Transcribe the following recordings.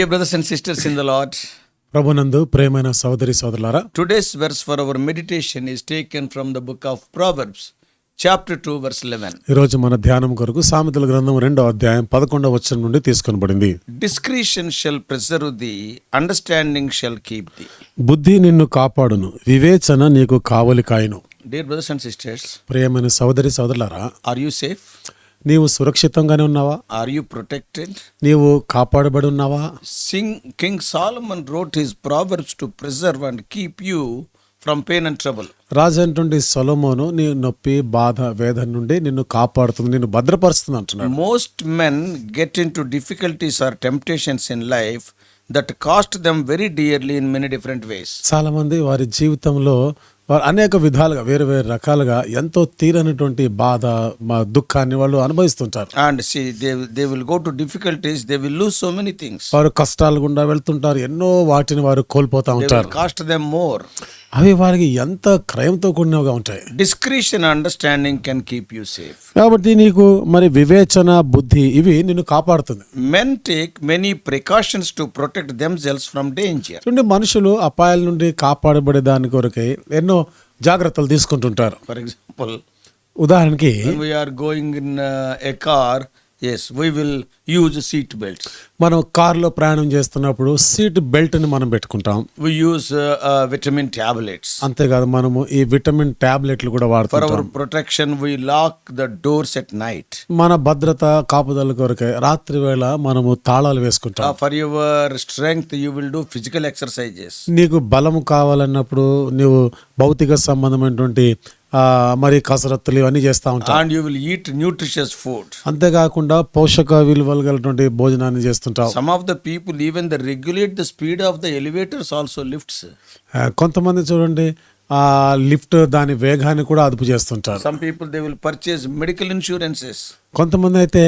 Dear brothers and sisters in the Lord, ప్రభునందు ప్రేమైన సోదరి సోదరులారా, today's verse for our meditation is taken from the book of Proverbs, chapter 2, verse 11. ఈరోజు మన ధ్యానం కొరకు సామెతల గ్రంథం 2వ అధ్యాయం 11వ వచనం నుండి తీసుకొనబడింది. Discretion shall preserve thee, understanding shall keep thee. బుద్ధి నిన్ను కాపాడును, వివేచన నీకు కావలి కాయును. Dear brothers and sisters, ప్రియమైన సోదరి సోదరులారా, are you safe? నీవు సురక్షితంగానే ఉన్నావా? Are you protected? నీవు కాపాడబడి ఉన్నావా? King Solomon wrote his Proverbs to preserve and keep you from pain and trouble. రాజైనటువంటి సొలొమోను నీ నొప్పి, బాధ, వేదన నుండి నిన్ను కాపాడుతుంది, నిన్ను భద్రపరుస్తుంది అంటున్నాడు. Most men get into difficulties or temptations in life that cost them very dearly in many different ways. చాలా మంది వారి జీవితంలో వారు అనేక విధాలుగా వేరు వేరు రకాలుగా ఎంతో తీరనటువంటి బాధ, దుఃఖాన్ని వాళ్ళు అనుభవిస్తుంటారు. And see, they will go to difficulties, they will lose so many things. వారు కష్టాలు గుండా వెళ్తుంటారు, ఎన్నో వాటిని వారు కోల్పోతా They ఉంటారు. will cost them more. అవి వారికి ఎంత క్రయంతో కూడినవిగా ఉంటాయి. Discretion and understanding can keep you safe. కాబట్టి నీకు మరి వివేచన, బుద్ధి ఇవి నిన్ను కాపాడుతుంది. Men take many precautions to protect themselves from danger. చూడండి, మనుషులు అపాయాల నుండి కాపాడబడే దాని కొరకై ఎన్నో జాగ్రత్తలు తీసుకుంటుంటారు. For example, ఉదాహరణకి when we are going in a car, yes, we will use seat belts. మనం కారులో ప్రయాణం చేస్తున్నప్పుడు సీట్ బెల్ట్ ని మనం పెట్టుకుంటాం. We use vitamin tablets. అంతేకాదు, మనము ఈ విటమిన్ టాబ్లెట్లు కూడా For వాడుతుంటాం. our protection, we lock the doors at night. మన భద్రత కాపుదల కొరకై రాత్రి వేళ మనము తాళాలు వేసుకుంటాం. For your strength, you will do physical exercises. నీకు బలము కావాలన్నప్పుడు నీవు భౌతిక సంబంధమైనటువంటి మరి కసరత్తులు ఇవన్నీ చేస్తా ఉంటావు. And you will eat nutritious food. అంతేకాకుండా పోషక విలువలు కలిగినటువంటి భోజనాన్ని చేస్తుంటావు. Some of the people, even they regulate the speed of the elevators also lifts. కొంతమంది చూడండి, ఆ లిఫ్ట్ దాని వేగాన్ని కూడా అదుపు చేస్తుంటారు. Some people, they will purchase medical insurances. కొంతమంది అయితే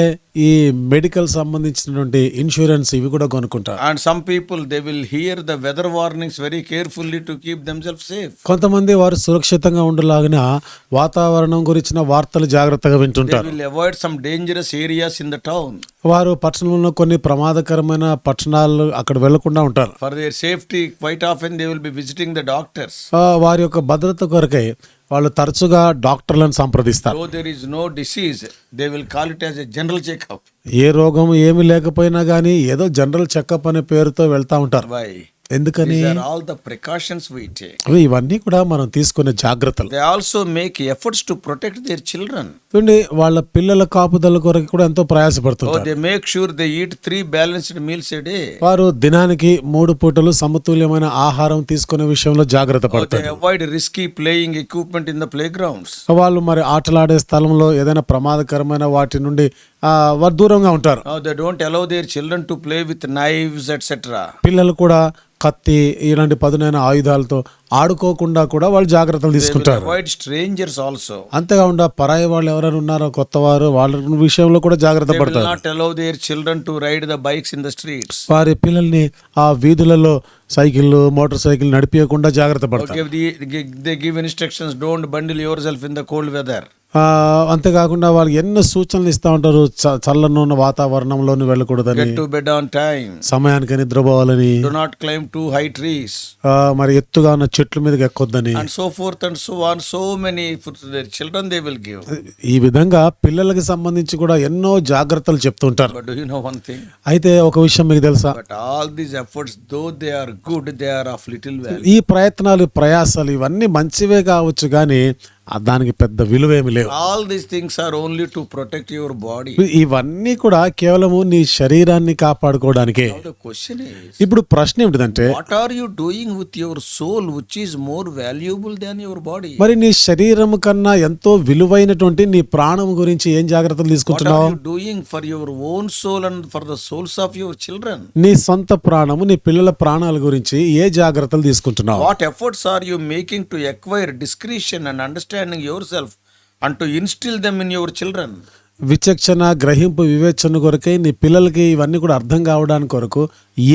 ఈ మెడికల్ సంబంధించినటువంటి ఇన్సూరెన్స్ ఇవి కూడా కొనుక్కుంటారు. And some people, they will hear the weather warnings very carefully to keep themselves safe. కొంతమంది వారు సురక్షితంగా ఉండలాగిన వాతావరణం గురించిన వార్తలు జాగ్రత్తగా They వింటుంటారు. will avoid some dangerous areas in the town. వారు పట్టణంలో కొన్ని ప్రమాదకరమైన పట్టణాలు అక్కడ వెళ్లకుండా ఉంటారు. For their safety, quite often they will be visiting the doctors. వారి యొక్క భద్రత కొరకై వాళ్ళు తరచుగా డాక్టర్లను సంప్రదిస్తారు. Though there is no disease, they will call it as a general checkup. ఏ రోగం ఏమి లేకపోయినా గానీ ఏదో జనరల్ చెకప్ అనే పేరుతో వెళ్తా ఉంటారు. Why? ఎందుకని? These are all the precautions we take. ఇవన్నీ కూడా మనం తీసుకునే జాగ్రత్తలు. They also make efforts to protect their children. చూడండి, వాళ్ళ పిల్లల కాపుదల కొరకు కూడా ఎంతో Oh, ప్రయాసపడుతుంటారు. they make sure they eat 3 balanced meals a day. వారు దినానికి 3 పూటలు సమతుల్యమైన ఆహారం తీసుకునే విషయంలో జాగ్రత్త They పడతారు. avoid risky playing equipment in the playgrounds. వాళ్ళు మరి ఆటలాడే స్థలంలో ఏదైనా ప్రమాదకరమైన వాటి నుండి వారు దూరంగా ఉంటారు. They don't allow their children to play with knives, etc. పిల్లలు కూడా కత్తి ఇలాంటి పదునైన ఆయుధాలతో ఆడుకోకుండా కూడా వాళ్ళు జాగ్రత్తలు They will తీసుకుంటారు. avoid strangers also. అంతేకాకుండా పరాయి వాళ్ళు ఎవరైనా ఉన్నారో కొత్త వారు, వాళ్ళ విషయంలో కూడా జాగ్రత్త They will పడతారు. not allow their children to ride the bikes in the streets. వారి పిల్లల్ని ఆ వీధులలో సైకిళ్ళు, మోటార్ సైకిల్ నడిపించకుండా జాగ్రత్త పడతారు. They give instructions, don't bundle yourself in the cold weather. అంతేకాకుండా వాళ్ళకి ఎన్నో సూచనలు ఇస్తూ ఉంటారు. చల్లనున్న వాతావరణంలోని వెళ్ళకూడదని, Get to bed on time. సమయానికి నిద్రపోవాలని, Do not climb too high trees. మరి ఎత్తుగా ఉన్న చెట్ల మీదకి ఎక్కొద్దని, And so forth and so on. So many for their children they will give. ఈ విధంగా పిల్లలకి సంబంధించి కూడా ఎన్నో జాగ్రత్తలు చెప్తుంటారు. But do you know one thing? అయితే ఒక విషయం మీకు తెలుసా? But all these efforts, though they are good, they are of little value. ఈ ప్రయత్నాలు, ప్రయాసాలు ఇవన్నీ మంచివే కావచ్చు, కానీ దానికి పెద్ద విలువేమి లేవు. All these things are only to protect your body. ఇవన్నీ కూడా కేవలము నీ శరీరాన్ని కాపాడుకోవడానికే. Now the question is, ఇప్పుడు ప్రశ్న ఏమిటిదంటే, what are you doing with your soul which is more valuable than your body? మరి నీ శరీరం కన్నా ఎంతో విలువైనటువంటి నీ ప్రాణం గురించి ఏం జాగ్రత్తలు What తీసుకుంటున్నావు? are you doing for your own soul and for the souls of your children? నీ సొంత ప్రాణము, నీ పిల్లల ప్రాణాల గురించి ఏ జాగ్రత్తలు తీసుకుంటున్నావు? What efforts are you making to acquire discretion and understanding yourself and to instill them in your children? విచక్షణ, గ్రహింపు, వివేచన కొరకై నీ పిల్లలకి ఇవన్నీ కూడా అర్థం కావడానికి కొరకు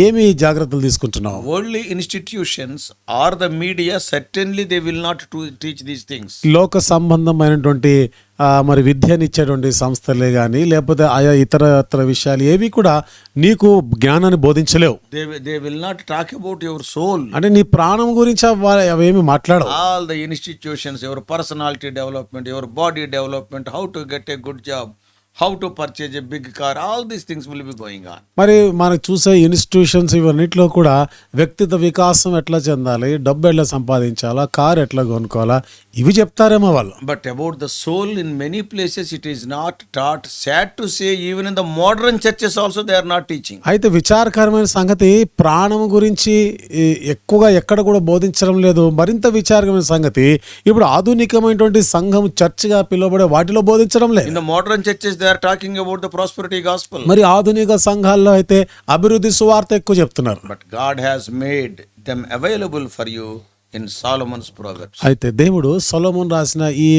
ఏమి జాగ్రత్తలు తీసుకుంటున్నావు? Worldly institutions or the media, certainly they will not teach these things. లోక సంబంధమైనటువంటి మరి విద్యనిచ్చేటువంటి సంస్థలే కానీ లేకపోతే ఆయా ఇతర విషయాలు ఏవి కూడా నీకు జ్ఞానాన్ని బోధించలేవు. They will not talk about your soul. అంటే నీ ప్రాణం గురించి అవేమి మాట్లాడవు. All the institutions, your personality development, your body development, how to get a good job, how to purchase a big car, all these things will be going on. మరి మనకు చూసే institutions ఇవన్నిటిలో కూడా వ్యక్తిత్వ వికాసం ఎట్లా చెందాలి, డబ్బు ఎట్లా సంపాదించాలా, కార్ ఎట్లా కొనుక్కోవాలా, ఇవి చెప్తారేమో వాళ్ళు. But about the soul, in many places it is not taught. Sad to say, even in the modern churches also they are not teaching. అయితే విచారకరమైన సంగతి ప్రాణం గురించి ఎక్కువగా ఎక్కడ కూడా బోధించడం లేదు. మరింత విచారకరమైన సంగతి ఇప్పుడు ఆధునికమైనటువంటి సంఘం చర్చ్గా పిలువబడే వాటిలో బోధించడం లేదు. In the modern churches they are talking about the prosperity gospel. మరి ఆధునిక సంఘాల్లో అయితే అభివృద్ధి సువార్త ఎక్కువ చెప్తున్నారు. But God has made them available for you in Solomon's Proverbs. అయితే దేవుడు సొలొమోను రాసిన ఈ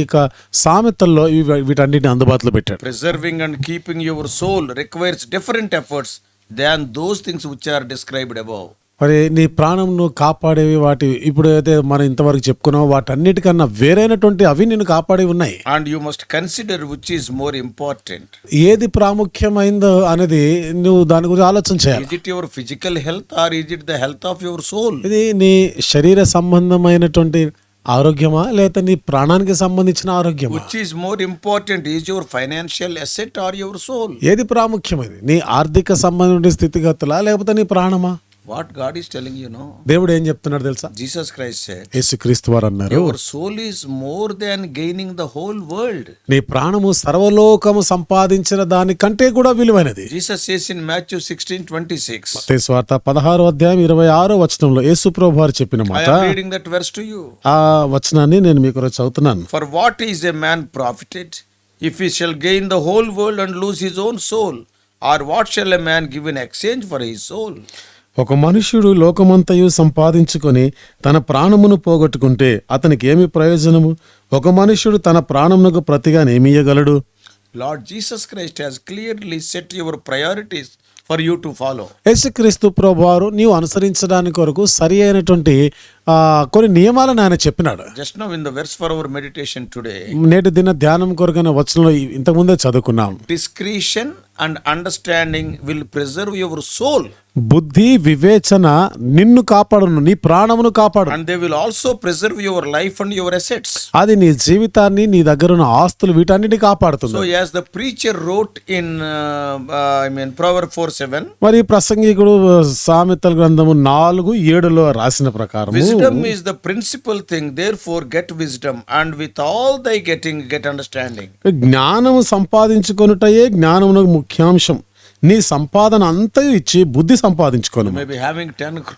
సామెతల్లో వీటన్నిటిని అందుబాటులో పెట్టాడు. Preserving and keeping your soul requires different efforts than those things which are described above. మరి నీ ప్రాణం నువ్వు కాపాడేవి వాటి ఇప్పుడు అయితే మనం ఇంతవరకు చెప్పుకున్నావు వాటన్నిటికన్నా వేరైనటువంటి అవి నిన్ను కాపాడి ఉన్నాయి. And you must consider which is more important. ఏది ప్రాముఖ్యమైందో అనేది నువ్వు దాని గురించి ఆలోచన చేయాలి. Is it your physical health or is it the health of your soul? ఇది నీ శరీర సంబంధమైనటువంటి ఆరోగ్యమా లేదా నీ ప్రాణానికి సంబంధించిన ఆరోగ్యమా? Which is more important? Is your financial asset or your soul? ఏది ప్రాముఖ్యమైనది, నీ ఆర్థిక సంబంధమైన స్థితిగతులా లేకపోతే నీ ప్రాణమా? What God is telling you, no? దేవుడు ఏం చెప్తున్నాడు తెలుసా? Jesus Christ said, యేసుక్రీస్తు వారు అన్నారు, your soul is more than gaining the whole world. నీ ప్రాణము సర్వలోకము సంపాదించిన దానికంటే కూడా విలువైనది. Jesus says in Matthew 16:26. మత్తయి సువార్త 16:26 యేసు ప్రభువు వారు చెప్పిన I మాట, am reading that verse to you. ఆ వచనాన్ని నేను మీకు చదువుతున్నాను. For what is a man profited if he shall gain the whole world and lose his own soul? Or what shall a man give in exchange for his soul? ఒక మనుష్యుడు లోకమంతయు సంపాదించుకొని తన ప్రాణమును పోగొట్టుకుంటే అతనికి ఏమి ప్రయోజనము? ఒక మనుష్యుడు తన ప్రాణమునకు ప్రతిగా ఏమియ్యగలడు? Lord Jesus Christ has clearly set your priorities for you to follow. యేసుక్రీస్తు ప్రభువారు నీవు అనుసరించడానికి కొరకు సరి అయినటువంటి కొన్ని నియమాలను ఆయన చెప్పినాడు. Just now in the verse for our meditation today, నేటి దిన ధ్యానం కొరకైన వచనంలో ఇంతకుముందే చదువుకున్నాం. discretion and understanding will preserve your soul. బుద్ధి వివేచన నిన్ను కాపాడును, నీ ప్రాణమును కాపాడు. And they will also preserve your life and your assets. అది నీ జీవితాన్ని, నీ దగ్గర ఉన్న ఆస్తులు వీటన్నిటిని కాపాడుతుంది. So as the preacher wrote in Proverbs 4:7, మరి ప్రసంగికుడు సామెతల గ్రంథము 4:7 రాసిన ప్రకారం wisdom is the principal thing, therefore get wisdom, and with all thy getting get understanding. జ్ఞానము సంపాదించుకొనుటయే జ్ఞానమునకు ముఖ్యాంశం. నీ సంపాదన అంతయు ఇచ్చి బుద్ధి సంపాదించుకోను. You may be having 10 crores.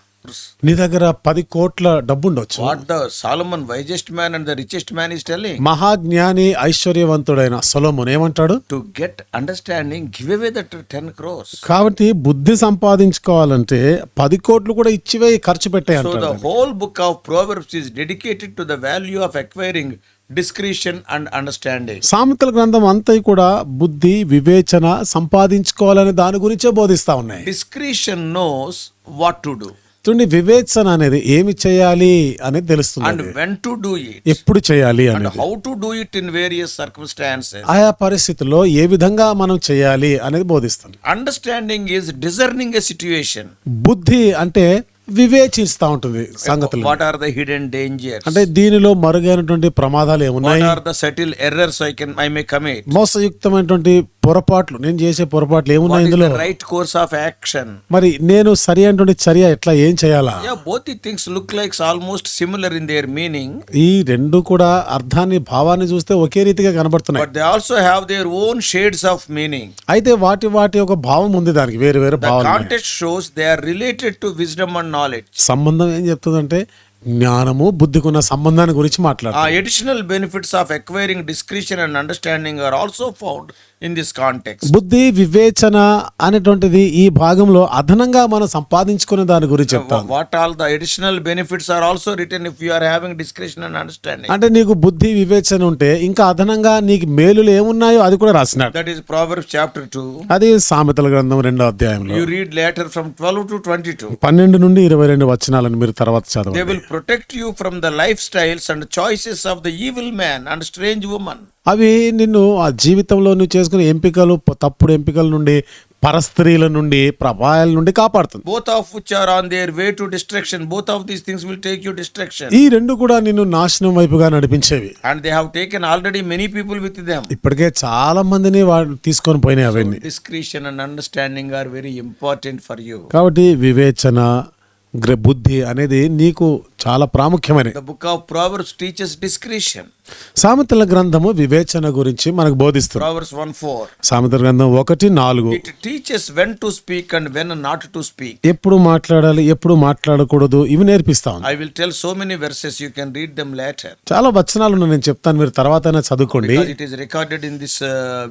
నీ దగ్గర 10 కోట్ల డబ్బు ఉండొచ్చు. What the Solomon, wisest man and the richest man, is telling? మహాజ్ఞాని ఐశ్వర్యవంతుడైన సొలొమోను ఏమంటాడు? To get understanding, give away that 10 crores. కాబట్టి బుద్ధి సంపాదించుకోవాలంటే 10 కోట్లు కూడా ఇచ్చివే ఖర్చు పెట్టే So అంటాడు. the whole book of Proverbs is dedicated to the value of acquiring discretion and understanding. సామెతల గ్రంథం అంతా కూడా బుద్ధి వివేచన సంపాదించుకోవాలనే దాని గురించే బోధిస్తా ఉన్నాయి. Discretion knows what to do చూడండి, వివేచన అనేది ఏమి చేయాలి అనేది తెలుస్తుంది, and when to do it ఎప్పుడు చేయాలి and అనేది, how to do it in various circumstances. ఆయా పరిస్థితుల్లో ఏ విధంగా మనం చేయాలి అనేది బోధిస్తుంది. Understanding is discerning a situation. బుద్ధి అంటే వివేచిస్తూ ఉంటుంది సంగతులు. What are the hidden dangers? అంటే దీనిలో మరుగైనటువంటి ప్రమాదాలు What ఏమున్నాయి, are the subtle errors I may commit? మోసయుక్తమైనటువంటి పొరపాట్లు, నేను చేసే పొరపాట్లు ఏమున్నాయి What is ఇందులో, the right course of action? మరి నేను సరి అయినటువంటి చర్య ఎట్లా ఏం చేయాలా? Yeah, both the things look like almost similar in their meaning, ఈ రెండు కూడా అర్థాన్ని భావాన్ని చూస్తే ఒకే రీతిగా కనబడుతున్నాయి. but they also have their own shades of meaning. అయితే వాటి ఒక భావం ఉంది, దానికి వేరు వేరు The భావాలు. context shows they are related to wisdom and knowledge. సంబంధం ఏం చెప్తుందంటే జ్ఞానము బుద్ధికున్న సంబంధాన్ని గురించి మాట్లాడుతుంది. Additional benefits of acquiring discretion and understanding are also found in this context. బుద్ధి వివేచన అనేటువంటిది ఈ భాగంలో అదనంగా మనం సంపాదించుకునే దాని గురించి చెప్తాం. What all the additional benefits are also written if you are having discretion and understanding. అంటే నీకు బుద్ధి వివేచన ఉంటే ఇంకా అదనంగా నీకు మేలులు ఏమున్నాయో అది కూడా రాసినాడు. That is Proverbs chapter 2. అది సామెతల గ్రంథం 2వ అధ్యాయంలో You read later from 12 to 22. 12 నుండి 22 వచనాలను మీరు తర్వాత They will చదవండి. protect you from the lifestyles and choices of the evil man and strange woman. అవి నిన్ను ఆ జీవితంలో నువ్వు చేసుకునే ఎంపికలు తప్పుడు ఎంపికల నుండి పరస్త్రీల నుండి ప్రభావాల నుండి కాపాడుతుంది. Both of which are on their way to destruction. Both of these things will take you destruction. ఈ రెండు కూడా నిన్ను నాశనం వైపుగా నడిపించేవి. And they have taken already many people with them. ఇప్పటికే చాలా మందిని వాడు తీసుకొని పోయినాయి అవన్నీ. Discretion and understanding are very important for you. కాబట్టి వివేచన బుద్ధి అనేది నీకు చాలా ప్రాముఖ్యమైనది. The book of Proverbs teaches discretion. సామెతల గ్రంథము వివేచన గురించి మనకు బోధిస్తుంది. Proverbs 1:4. సామెతల గ్రంథం 1:4. It teaches when to speak and when not to speak. ఎప్పుడు మాట్లాడాలి ఎప్పుడు మాట్లాడకూడదు ఇవి నేర్పిస్తాను. I will tell so many verses, you can read them later. చాలా వచనాలు ఉన్నాయి, నేను చెప్తాను, మీరు తర్వాతైనా చదువుకోండి. Because it is recorded in this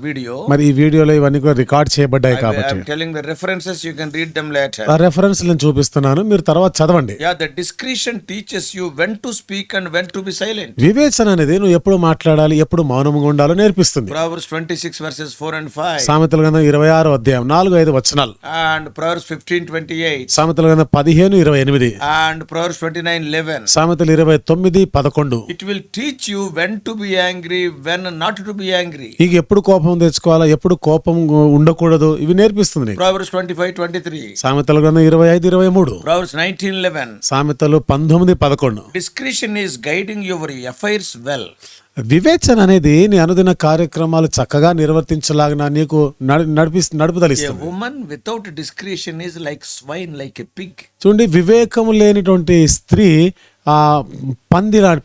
video. మరి ఈ వీడియోలో ఇవన్నీ కూడా రికార్డ్ చేయబడ్డాయి I కాబట్టి am telling the references, you can read them later. ఆ రెఫరెన్స్ నేను చూపిస్తున్నాను, మీరు తర్వాత చదవండి. Yeah, the discretion teaches you when to speak and when to be silent. వివేచన అనేది నువ్వు ఎప్పుడు మాట్లాడాలి ఎప్పుడు మౌనంగా ఉండాలో నేర్పిస్తుంది. Proverbs 26 verses 4 and 5. సామెతల గ్రంథం 26 4-5 వచనాలు. And Proverbs 15:28. సామెతల గ్రంథం 15:28. And Proverbs 29:11. సామెతలు 29:11. It will teach you when to be angry, when not to be angry. ఇక ఎప్పుడు కోపం తెచ్చుకోవాలా ఎప్పుడు కోపం ఉండకూడదు ఇవి నేర్పిస్తుంది నీకు. Proverbs 25:23. సామెతల గ్రంథం 25:23. Proverbs 19:11. సామెతలు 19:11. Discretion is guiding your affairs well. వివేచన అనేది నీ అనుదిన కార్యక్రమాలు చక్కగా నిర్వర్తించలాగిన నీకు A నడుపుదలిస్తుంది. woman without discretion is like swine, like a pig. చూడండి, వివేకము లేనిటువంటి స్త్రీ ఆ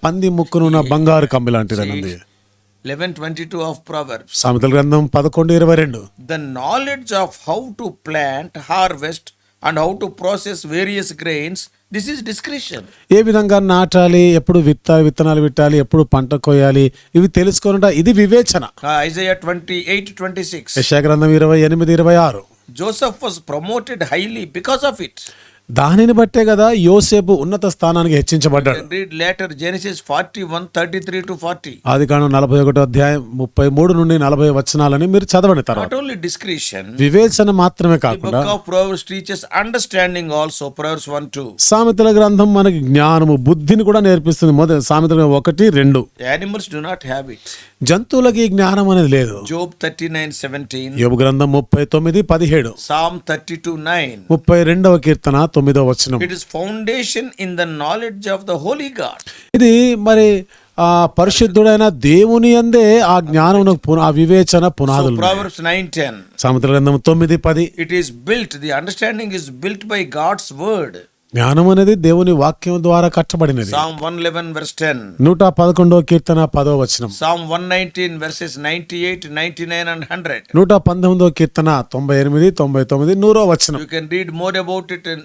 పంది ముక్కునున్న బంగారు కమ్మి లాంటిదన్నది. 11:22 of Proverbs. సామెతల గ్రంథం 11:22. The knowledge of how to plant, harvest and how to process various grains, this is discretion. ఏ విధంగా నాటాలి, ఎప్పుడు విత్తనాలు పెట్టాలి, ఎప్పుడు పంట కోయాలి ఇవి తెలుసుకోనుట ఇది వివేచన. Isaiah 28:26. యెషయా గ్రంథం 28:26. Joseph was promoted highly because of it. దానిని బట్టే కదా యోసేపు ఉన్నత స్థానానికి హెచ్చించబడ్డాడు. Read later Genesis 41:33 to 40. ఆదికాండం 41:33-40 వచనాలని మీరు చదవండి. తర్వాత Not only discretion, వివేచన మాత్రమే the కాకుండా book of Proverbs teaches understanding also. Proverbs 1:2. సామెతల గ్రంథం మనకి జ్ఞానము బుద్ధిని కూడా నేర్పిస్తుంది. సామెతల 1:2. Animals do not have it. జంతువులకి ఈ జ్ఞానం అనేది లేదు. Job 39:17. యోబు గ్రంథం 39:17. Psalm 32:9. 32వ కీర్తన 9వ వచనం. It is foundation in the knowledge of the holy God. ఇది మరి ఆ పరిశుద్ధుడైన దేవుని యందే ఆ జ్ఞానమునకు ఆ వివేచన So పునాదులు. Proverbs 9:10. సామెతల గ్రంథం 9:10. It is built, the understanding is built by God's word. జ్ఞానం అనేది దేవుని వాక్యం ద్వారా కట్టబడినది. Psalm 111 verse 10. 111వ కీర్తన 10వ వచనం. Psalm 119 verses 98, 99 and 100. 119వ కీర్తన 98, 99, 100వ వచనం. You can read more about it in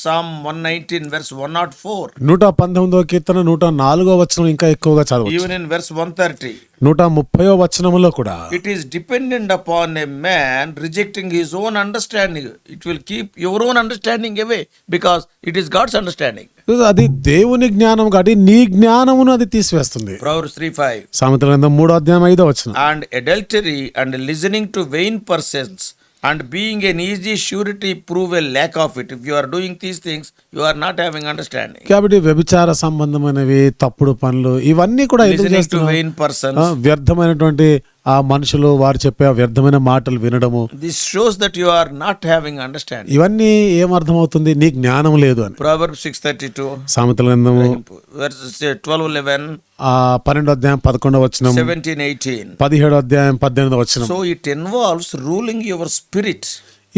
Psalm 119 verse 104. 119వ కీర్తన 104వ వచనం ఇంకా ఎక్కువగా చదవచ్చు. Even in verse 130. 130వ వచనములో కూడా It is dependent upon a man rejecting his own understanding. It will keep your own understanding away because it is God's understanding. అది దేవుని జ్ఞానం కాబట్టి నీ జ్ఞానమును అది తీసివేస్తుంది. Proverbs 3:5. సామెతల గ్రంథం 3:5 వచనం. And adultery and listening to vain persons and being an easy surety prove a lack of it. If you are doing these things, you are not having understanding. కాబట్టి వ్యభిచార సంబంధమైనవి తప్పుడు పనులు ఇవన్నీ కూడా ఎందుకు Listening to చేస్తున్నావు? vain persons. వ్యర్థమైనటువంటి ఆ మనుషులు వారు చెప్పే ఆ వ్యర్థమైన మాటలు వినడము, This shows that you are not having understanding. ఇవన్నీ ఏమర్థమవుతుంది? నీ జ్ఞానం లేదు అని. Proverbs 6:32. సామెతల గ్రంథము Verses 12:11. 12:11 వచనం, 17:18. 17:18 వచనం. So it involves ruling your spirit.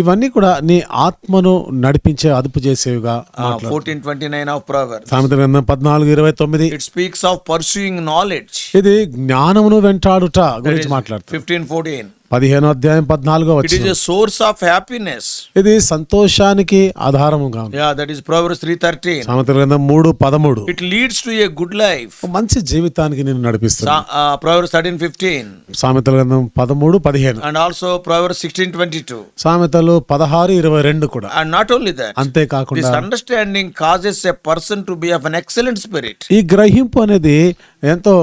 ఇవన్నీ కూడా నీ ఆత్మను నడిపించే అదుపు చేసేవిగా. 14:29 of Proverbs. సామెతల గ్రంథం 14:29. It speaks of pursuing knowledge. ఇది జ్ఞానమును వెంటాడుట గురించి మాట్లాడుతుంది. 15:14. 15:14 It is a source of happiness. ఇది సంతోషానికి ఆధారముగా ఉంది. Yeah, that is Proverbs 3:13. సామెతల గ్రంథం 3:13. It leads to a good life. మంచి జీవితానికి నేను నడిపిస్తాను. Proverbs 13:15. సామెతల గ్రంథం 13:15. And also Proverbs 16:22. సామెతలు 16:22 కూడా. And not only that, this అంతేకాకుండా understanding causes a person to be of an excellent spirit. ఈ గ్రహింపు అనేది ఎంతో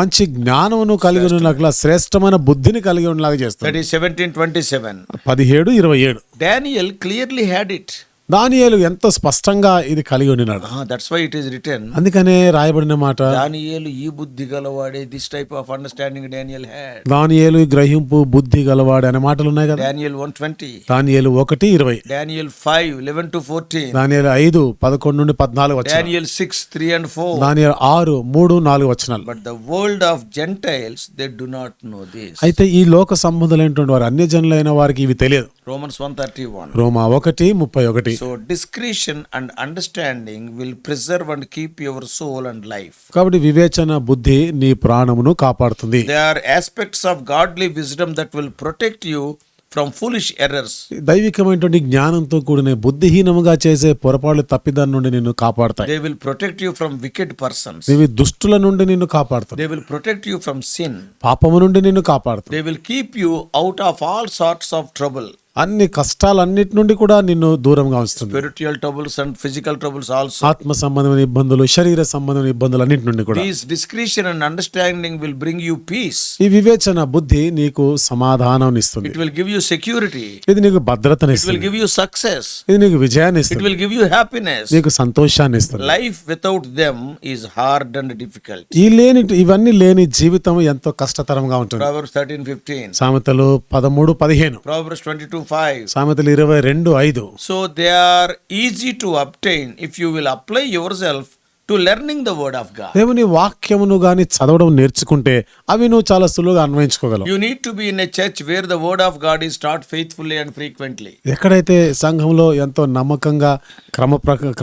మంచి జ్ఞానమును కలిగి ఉన్నట్ల శ్రేష్టమైన బుద్ధిని కలిగి ఉన్నలాగా చేస్తుంది. That is 17:27. 17:27. Daniel clearly had it. దానియేలు ఎంతో స్పష్టంగా ఇది కలిగి ఉండినాడు. That's why it is written. అందుకనే రాయబడిన మాట, దానియేలు ఈ బుద్ధి గలవాడే, this type of understanding Daniel had. దానియేలు ఈ గ్రహింపు బుద్ధి గలవాడు అనే మాటలు ఉన్నాయి కదా. Daniel 1:20. దానియేలు 1:20, Daniel 5:11-14. దానియేలు 5:11-14 వచనాలు, Daniel 6:3 and 4. దానియేలు 6:3-4 వచనాలు. But the world of Gentiles, they do not know this. అయితే ఈ లోక సంబంధులైనటువంటి వారు, అన్యజనులైన వారికి ఇవి తెలియదు. Romans 1:31. Roma 1:31. So discretion and understanding will preserve and keep your soul and life. కాబట్టి వివేచన బుద్ధి నీ ప్రాణమును కాపాడుతుంది. They are aspects of godly wisdom that will protect you from foolish errors. దైవికమైనటువంటి జ్ఞానంతో కూడిన బుద్ధిహీనముగా చేసే పొరపాట్లు తప్పిదాన్ని నుండి నిన్ను కాపాడతాయి. They will protect you from wicked persons. ఇవి దుష్టుల నుండి నిన్ను కాపాడుతాయి. They will protect you from sin. పాపము నుండి నిన్ను కాపాడుతాయి. They will keep you out of all sorts of trouble. అన్ని కష్టాలన్నిటి నుండి కూడా నిన్ను దూరంగా ఉంచుతుంది. Spiritual troubles and physical troubles also. ఆత్మ సంబంధమైన ఇబ్బందులు, శరీర సంబంధమైన ఇబ్బందులు అన్నిటి నుండి కూడా. Peace, discretion and understanding will bring you peace. ఈ వివేచన బుద్ధి నీకు సమాధానం ఇస్తుంది. It will give you security. ఇది నీకు It భద్రతని will ఇస్తుంది. give you success. ఇది నీకు విజయాన్ని It ఇస్తుంది. will give you happiness. నీకు సంతోషాన్ని ఇస్తుంది. Life without them is hard and difficult. ఇవన్నీ లేని జీవితం ఎంతో కష్టతరంగా ఉంటుంది. Proverbs 13:15. సామెతలు 13:15, Proverbs 22:5. సామెతలు 22:5. So they are easy to obtain if you will apply yourself to learning the word of God. దేవుని వాక్యమును గాని చదవడం నేర్చుకుంటే అవి నువ్వు చాలా సులువుగా అన్వయించుకోగలవు. You need to be in a church where the word of God is taught faithfully and frequently. ఎక్కడైతే సంఘంలో ఎంతో నమ్మకంగా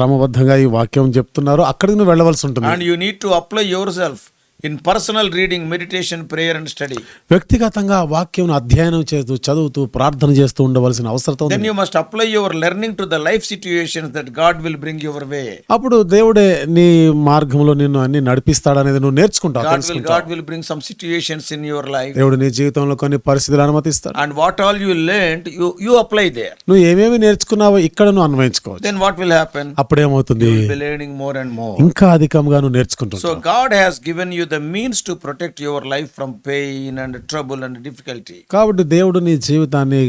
క్రమబద్ధంగా ఈ వాక్యం చెప్తున్నారో అక్కడికి నువ్వు వెళ్ళవలసి ఉంటుంది. And you need to apply yourself in personal reading, meditation, prayer and study. వ్యక్తిగతంగా వాక్యం అధ్యయనం చేస్తూ చదువుతూ ప్రార్థన చేస్తూ ఉండవలసిన అవసరం ఉంది. Then you must apply your learning to the life situations that God will bring your way. అప్పుడు దేవుడే నీ మార్గంలో నిన్ను అన్ని నడిపిస్తాడనేది నువ్వు నేర్చుకుంటావు. God will bring some situations in your life. దేవుడు నీ జీవితంలో కొన్ని పరిస్థితులు అనుమతిస్తాడు. And what all you learned, you apply there. నువ్వు ఏమేమి నేర్చుకున్నావో ఇక్కడ నువ్వు అన్వయించుకోవచ్చు. Then what will happen? అప్పుడేమవుతుంది? You will be learning more and more. ఇంకా అధికంగా నువ్వు నేర్చుకుంటావు. So God has given you the means to protect your life from pain and trouble and difficulty. కాబట్టి దేవుడు నీ జీవితాన్ని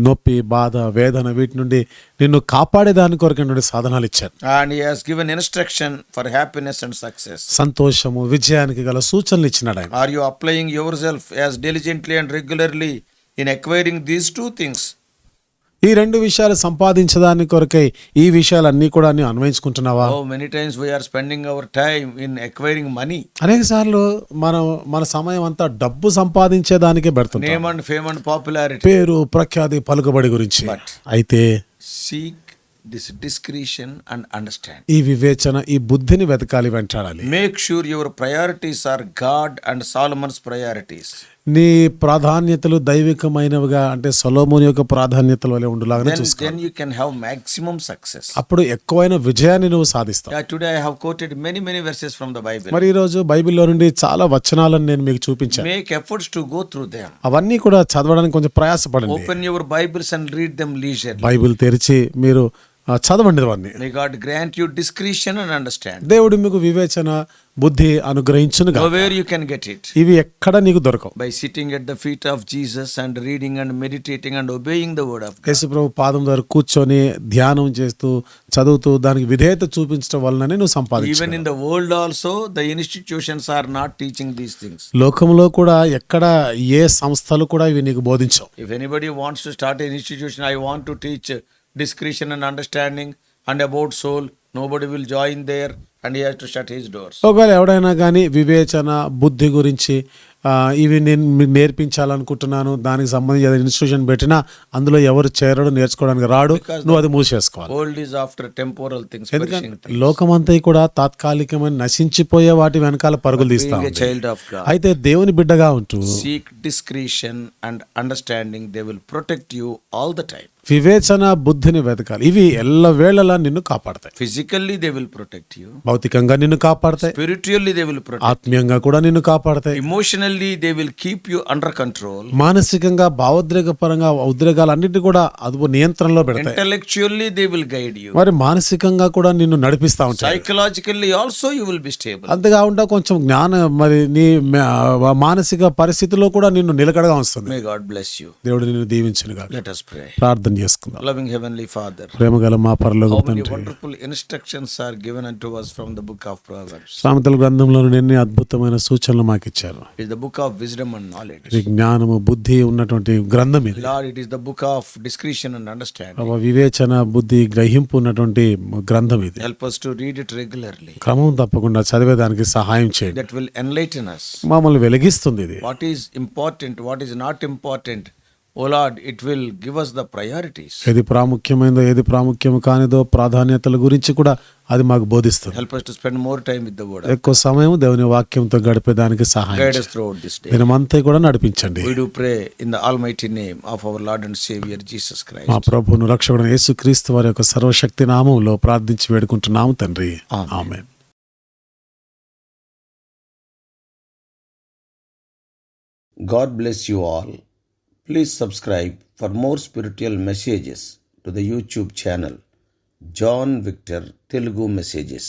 నొప్పి, బాధ, వేదన వీటి నుండి నిన్ను కాపాడేదాని కొరకైనటువంటి సాధనాలు ఇచ్చాడు. And he has given instruction for happiness and success. సంతోషము, విజయానికి గల సూచనలు ఇచ్చినాడు ఆయన. Are you applying yourself as diligently and regularly in acquiring these two things? ఈ రెండు విషయాలు సంపాదించడాని కొరకై ఈ విషయాలన్నీ కూడా నువ్వు అన్వయించుకుంటున్నావా? Oh, many times we are spending our time in acquiring money. అనేక సార్లు మన సమయం అంతా డబ్బు సంపాదించేదానికే పెడుతుంటాం. Name and fame and popularity. పేరు, ప్రఖ్యాతి, పలుకుబడి గురించి. అయితే Seek this discretion and understand. ఈ వివేచన, ఈ బుద్ధిని వెతకాలి, వెంటాడాలి. Make sure your priorities are God and Solomon's priorities. నీ ప్రాధాన్యతలు దైవికమైనవిగా, అంటే సొలొమోను యొక్క ప్రాధాన్యతల వలె ఉండులాగానే చూసుకోవాలి. Then you can have maximum success. అప్పుడు ఎక్కువైన విజయాన్ని నువ్వు సాధిస్తావు. Yeah, today I have quoted many verses from the Bible. మరి ఈ రోజు బైబిల్లో నుండి చాలా వచనాలను నేను మీకు చూపించాను. Make efforts to go through them. అవన్నీ కూడా చదవడానికి కొంచెం ప్రయాసపడండి. Open your Bibles and read them leisurely. Bible తెరిచి మీరు చదవండి వాన్ని. May God grant you discretion and understanding. దేవుడు మీకు వివేచన, బుద్ధి అనుగ్రహించునుగా. Where you can get it. ఇవి ఎక్కడ నీకు దొరకవు. By sitting at the feet of Jesus and reading and meditating and obeying the word of God. యేసు ప్రభు పాదం దగ్గర కూర్చొని ధ్యానం చేస్తూ చదువుతూ దానికి విధేయత చూపించడం వలననే నువ్వు సంపాదించు. Even in the world also, the institutions are not teaching these things. లోకంలో కూడా ఎక్కడ ఏ సంస్థలు కూడా ఇవి నీకు బోధించవు. If anybody wants to start an institution, I want to teach discretion and understanding and about soul, nobody will join there and he has to shut his doors. ఒకవేళ ఎవడైనా కానీ వివేచన, బుద్ధి గురించి ఇవి నేను మీకు నేర్పించాలనుకుంటున్నాను, దానికి సంబంధించి ఏదైనా ఇన్స్టిట్యూషన్ పెట్టినా అందులో ఎవరు చేరడు, నేర్చుకోవడానికి రాడు, నువ్వు అది మూసేసుకోవాలి. World is after temporal things. ఎందుకంటే లోకమంతా కూడా తాత్కాలికమైన నశించిపోయే వాటి వెనకాల పరుగులు తీస్తా ఉంది. Child of God. అయితే దేవుని బిడ్డగా ఉంటూ Seek discretion and understanding. They will protect you all the time. వివేచన, బుద్ధిని వెతకాలి. ఇవి ఎల్లవేళలా నిన్ను కాపాడతాయి. Physically they will protect you. భౌతికంగా నిన్ను కాపాడతాయి. Spiritually they will protect. ఆత్మీయంగా కూడా నిన్ను కాపాడతాయి. Emotionally they will keep you under control. మానసికంగా, భావోద్రేక పరంగా ఉద్రేకాలన్నిటి కూడా అదుపు నియంత్రణలో పెడతాయి. Intellectually they will guide you. మరి మానసికంగా కూడా నిన్ను నడిపిస్తా ఉంటాయి. Psychologically also you will be stable. అంతేకాకుండా కొంచెం మరి నీ మానసిక పరిస్థితిలో కూడా నిన్ను నిలకడగా ఉంచుతుంది. May God bless you. దేవుడు నిన్ను దీవించునుగా. Let us pray. ప్రార్థన చేసుకుందాం. Loving Heavenly Father, ప్రేమగల మా పరలోకపు how many తండ్రి, wonderful instructions are given unto us from the book of Proverbs. సామెతల గ్రంథంలో ఎన్ని అద్భుతమైన సూచనలు మాకు ఇచ్చారు. It is the book of wisdom and knowledge. ఇది జ్ఞానము బుద్ధి ఉన్నటువంటి గ్రంథం ఇది. Lord, it is the book of discretion and understanding. ప్రభు, వివేచన బుద్ధి గ్రహింపు ఉన్నటువంటి గ్రంథం ఇది. Help us to read it regularly. క్రమం తప్పకుండా చదివేదానికి సహాయం చేయండి. That will enlighten us. మమ్మల్ని వెలిగిస్తుంది ఇది. What is important, what is not important. Oh Lord, it will give us the priorities. ఏది ప్రాముఖ్యమైనదో ఏది ప్రాముఖ్యం కానిదో ప్రాధాన్యతల గురించి కూడా అది మాకు బోధిస్తుంది. Help us to spend more time with the word. ఎక్కువ సమయం దేవుని వాక్యంతో గడిపేదానికి సహాయం Guide us చేయండి. throughout this day. దినమంతా కూడా నడిపించండి. We do pray in the almighty name of our Lord and Savior Jesus Christ. మా ప్రభువును రక్షకుడైన యేసుక్రీస్తు వారి యొక్క సర్వశక్తి నామములో ప్రార్థించి వేడుకుంటున్నాము తండ్రి. ఆమేన్. God bless you all. Please subscribe for more spiritual messages to the YouTube channel John Victor Telugu Messages.